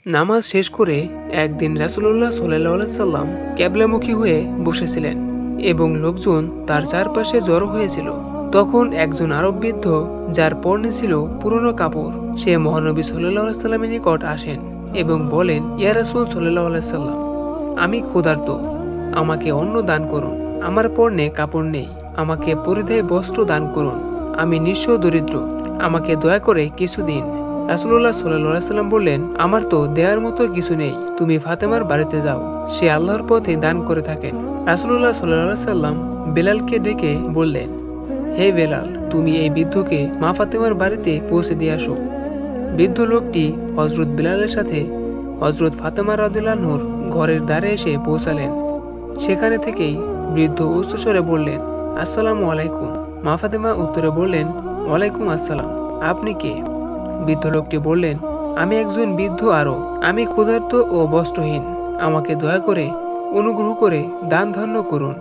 নামাজ শেষ করে একদিন রাসূলুল্লাহ সাল্লাল্লাহু আলাইহি সাল্লাম কিবলামুখী হয়ে বসেছিলেন এবং লোকজন তার চারপাশে জড়ো হয়েছিল। তখন একজন আরব বৃদ্ধ, যার পরনে ছিল পুরনো কাপড়, সে মহানবী সাল্লাল্লাহু আলাইহি সাল্লামের নিকট আসেন এবং বলেন, ইয়া রাসূল সাল্লাল্লাহু আলাইহি সাল্লাম, আমি ক্ষুধার্ত, আমাকে অন্ন দান করুন। আমার পরনে কাপড় নেই, আমাকে পরিধায় বস্ত্র দান করুন। আমি নিঃস্ব দরিদ্র, আমাকে দয়া করে কিছু দিন। রাসূলুল্লাহ সাল্লাল্লাহু আলাইহি সাল্লাম বললেন, আমার তো দেওয়ার মতো কিছু নেই, তুমি ফাতেমার বাড়িতে যাও, সে আল্লাহর পথে দান করে থাকেন। রাসূলুল্লাহ সাল্লাল্লাহু আলাইহি সাল্লাম বেলালকে ডেকে বললেন, হে বেলাল, তুমি এই বৃদ্ধকে মা ফাতেমার বাড়িতে পৌঁছে দিয়ে আসো। বৃদ্ধ লোকটি হযরত বেলালের সাথে হযরত ফাতেমা রাদিয়াল্লাহু আনহার ঘরের দ্বারে এসে পৌঁছালেন। সেখানে থেকেই বৃদ্ধ উচ্চস্বরে বললেন, আসসালামু আলাইকুম। মা ফাতেমা উত্তরে বললেন, ওয়ালাইকুম আসসালাম, আপনি কে? বৃদ্ধ লোকটি বললেন, আমি একজন বৃদ্ধ আরব, আমি ক্ষুধার্ত ও বস্ত্রহীন, আমাকে দয়া করে অনুগ্রহ করে দান ধান্য করুন,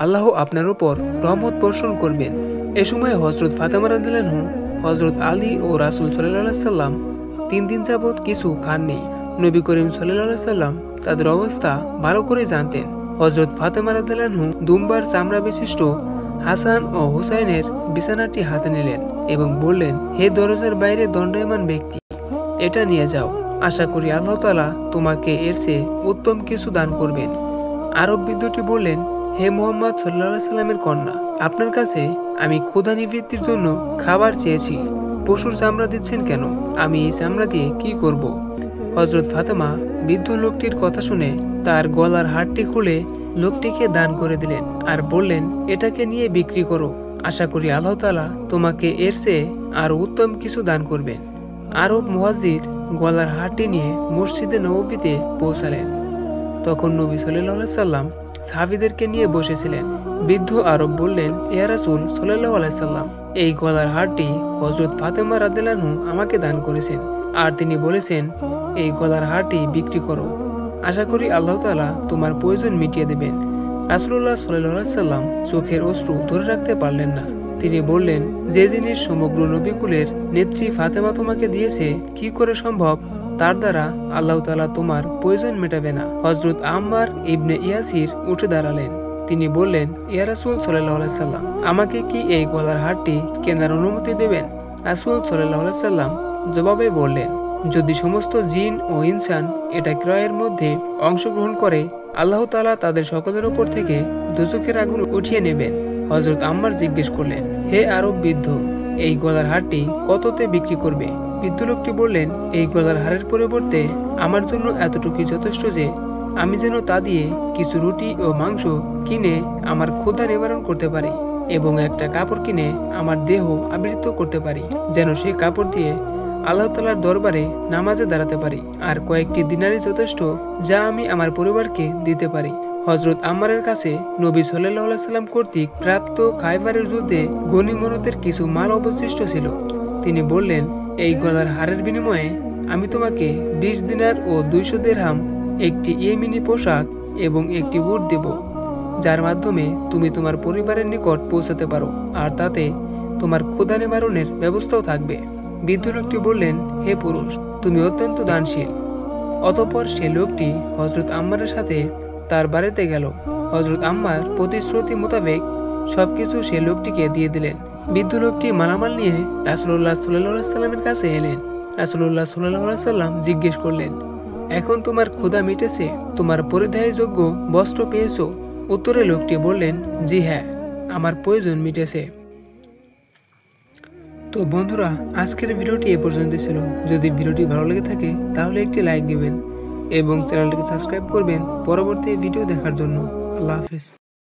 আল্লাহ আপনার উপর রহমত বর্ষণ করবেন। এ সময় হযরত ফাতেমা রাদিয়াল্লাহু আনহা, হযরত আলী ও রাসূল সাল্লাল্লাহু আলাইহি সাল্লাম 3 দিন যাবত কিছু খাননি। নবী করিম সাল্লাল্লাহু আলাইহি সাল্লাম তাদের অবস্থা ভালো করে জানতেন। হযরত ফাতেমা রাদিয়াল্লাহু আনহা দুম্বার চামড়া বিশিষ্ট হাসান ও হুসাইনের বিছানাটি হাতে নিলেন এবং বললেন, হে দরজার বাইরে দণ্ডায়মান ব্যক্তি, এটা নিয়ে যাও, আশা করি আল্লাহ তাআলা তোমাকে এর চেয়ে উত্তম কিছু দান করবেন। আরব বৃদ্ধটি বললেন, হে মুহাম্মদ সাল্লাল্লাহু আলাইহি সাল্লামের কন্যা, আপনার কাছে আমি ক্ষুধা নিবৃত্তির জন্য খাবার চেয়েছি, পশুর চামড়া দিচ্ছেন কেন? আমি এই চামড়া দিয়ে কি করব? হযরত ফাতেমা বৃদ্ধ লোকটির কথা শুনে তার গলার হাড়টি খুলে লোকটিকে দান করে দিলেন আর বললেন, এটাকে নিয়ে বিক্রি করো, আশা করি আল্লাহ তাআলা তোমাকে এর চেয়ে আরো উত্তম কিছু দান করবেন। আরব মুয়াজ্জির গলার হাড়টি নিয়ে মসজিদে নববীতে পৌঁছালেন। তখন নবী সাল্লাল্লাহু আলাইহি সাল্লাম সাহাবীদেরকে নিয়ে বসেছিলেন। বৃদ্ধ আরব বললেন, ইয়া রাসূল সাল্লাল্লাহু আলাইহি সাল্লাম, এই গলার হাড়টি হযরত ফাতেমা রাদিয়াল্লাহু আনহা আমাকে দান করেছেন, আর তিনি বলেছেন, এই গলার হাড়টি বিক্রি করো, আশা করি আল্লাহ তাআলা তোমার প্রয়োজন মিটিয়ে দেবেন। রাসূলুল্লাহ সাল্লাল্লাহু আলাইহি সাল্লাম চোখের অশ্রু ধরে রাখতে পারলেন না। তিনি বললেন, যে জিনিস সমগ্র নবীকুলের নেত্রী ফাতেমা তোমাকে দিয়েছে, কি করে সম্ভব তার দ্বারা আল্লাহ তাআলা তোমার প্রয়োজন মেটাবে না? হযরত আম্মার ইবনে ইয়াসির উঠে দাঁড়ালেন। তিনি বললেন, ইয়া রাসূল সাল্লাল্লাহু আলাইহি সাল্লাম, আমাকে কি এই গলার হাড়টি কেনার অনুমতি দেবেন? রাসূল সাল্লাল্লাহু আলাইহি সাল্লাম জবাবে বললেন, যদি সমস্ত জিন ও ইনসান এটা ক্রয়ের মধ্যে অংশগ্রহণ করে, আল্লাহ তাআলা তাদের সকলের উপর থেকে দোজখের আগুন উঠিয়ে নেবেন। হযরত আম্মার জিজ্ঞেস করলেন, হে আরব বৃদ্ধ, এই গলার হাড়টি কততে বিক্রি করবে? বৃদ্ধ লোকটি বললেন, এই গলার হাড়ের পরিবর্তে আমার জন্য এতটুকুই যথেষ্ট যে আমি যেন তা দিয়ে কিছু রুটি ও মাংস কিনে আমার ক্ষুধা নিবারণ করতে পারি এবং একটা কাপড় কিনে আমার দেহ আবৃত করতে পারি, যেন সেই কাপড় দিয়ে আল্লাহ তাআলার দরবারে নামাজে দাঁড়াতে পারি। আর কয়েকটি দিনারই যথেষ্ট, যা আমি আমার পরিবারকে দিতে পারি। হযরত আম্মারের কাছে নবী সাল্লাল্লাহু আলাইহি সাল্লাম কর্তৃক প্রাপ্ত খায়বারের যুদ্ধে গনিমতের কিছু মাল অবশিষ্ট ছিল। তিনি বললেন, এই গলার হারের বিনিময়ে আমি তোমাকে 20 দিনার ও 200 দিরহাম, একটি ইয়েমেনি পোশাক এবং একটি উট দেব, যার মাধ্যমে তুমি তোমার পরিবারের নিকট পৌঁছাতে পারো, আর তাতে তোমার ক্ষুধা নিবারণের ব্যবস্থাও থাকবে। বৃদ্ধ লোকটি বললেন, হে পুরুষ, তুমি অত্যন্ত দানশীল। অতঃপর সে লোকটি হযরত আম্মারের সাথে তার বাড়িতে গেল। হযরত আম্মার প্রতিশ্রুতি মোতাবেক সবকিছু সে লোকটিকে দিয়ে দিলেন। বৃদ্ধ লোকটি মালামাল নিয়ে রাসূলুল্লাহ সাল্লাল্লাহু আলাইহি সাল্লামের কাছে এলেন। রাসূলুল্লাহ সাল্লাল্লাহু আলাইহি সাল্লাম জিজ্ঞেস করলেন, এখন তোমার ক্ষুধা মিটেছে? তোমার পরিধায়যোগ্য বস্ত্র পেয়েছো? উত্তরে লোকটি বললেন, জি হ্যাঁ, আমার প্রয়োজন মিটেছে। তো বন্ধুরা, আজকের ভিডিওটি এ পর্যন্ত ছিল। যদি ভিডিওটি ভালো লেগে থাকে তাহলে একটি লাইক দিবেন এবং চ্যানেলটিকে সাবস্ক্রাইব করবেন পরবর্তী ভিডিও দেখার জন্য। আল্লাহ হাফেজ।